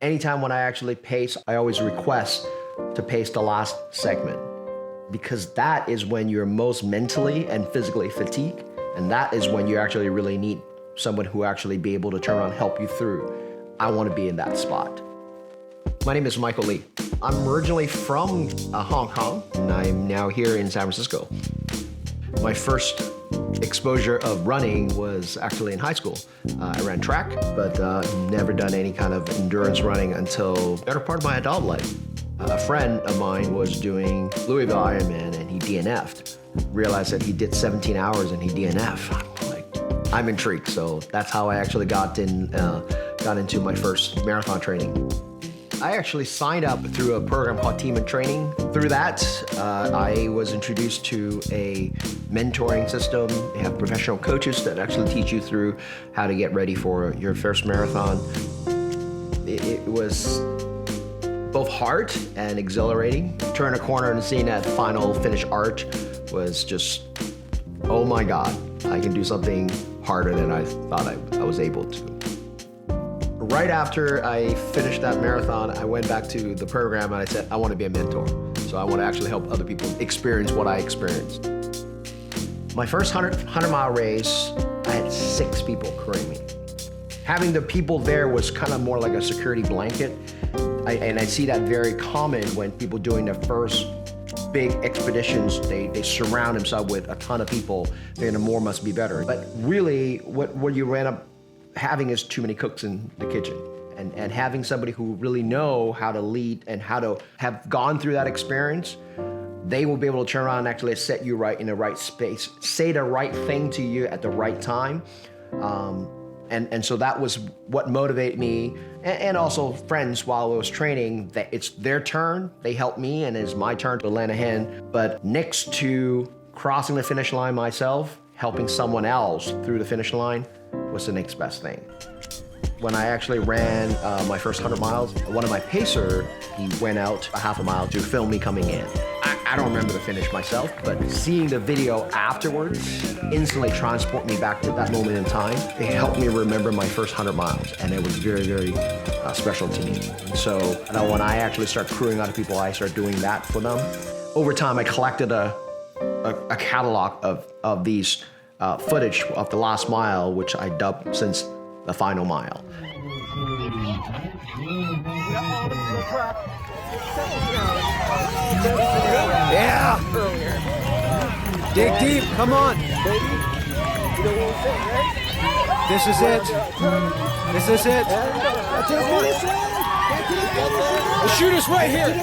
Anytime when I actually pace, I always request to pace the last segment because that is when you're most mentally and physically fatigued. And that is when you actually really need someone who actually be able to turn around and help you through. I want to be in that spot. My name is Michael Lee. I'm originally from Hong Kong, and I'm now here in San Francisco. My first exposure of running was actually in high school. I ran track, but never done any kind of endurance running until the better part of my adult life. A friend of mine was doing Louisville Ironman and he DNF'd. Realized that he did 17 hours and he DNF'd. I'm intrigued, so that's how I actually got into my first marathon training. I actually signed up through a program called Team in Training. Through that, I was introduced to a mentoring system. They have professional coaches that actually teach you through how to get ready for your first marathon. It was both hard and exhilarating. Turn a corner and seeing that final finish arch was just, oh my God, I can do something harder than I thought I was able to. Right after I finished that marathon, I went back to the program and I said, I want to be a mentor. So I want to actually help other people experience what I experienced. My first 100-mile race, I had 6 people crewing me. Having the people there was kind of more like a security blanket. And I see that very common when people doing their first big expeditions, they surround themselves with a ton of people, thinking more must be better. But really, what you ran up having is too many cooks in the kitchen. And having somebody who really know how to lead and how to have gone through that experience, they will be able to turn around and actually set you right in the right space, say the right thing to you at the right time. And so that was what motivated me, and also friends while I was training, that it's their turn, they helped me, and it's my turn to lend a hand. But next to crossing the finish line myself, helping someone else through the finish line was the next best thing. When I actually ran my first 100 miles, one of my pacer, he went out a half a mile to film me coming in. I don't remember the finish myself, but seeing the video afterwards instantly transport me back to that moment in time. It helped me remember my first 100 miles, and it was very, very special to me. And so when I actually start crewing other people, I start doing that for them. Over time, I collected a catalog of these footage of the last mile, which I dubbed since the final mile. Yeah! Dig deep, come on! This is it. This is it. The shoot is right here.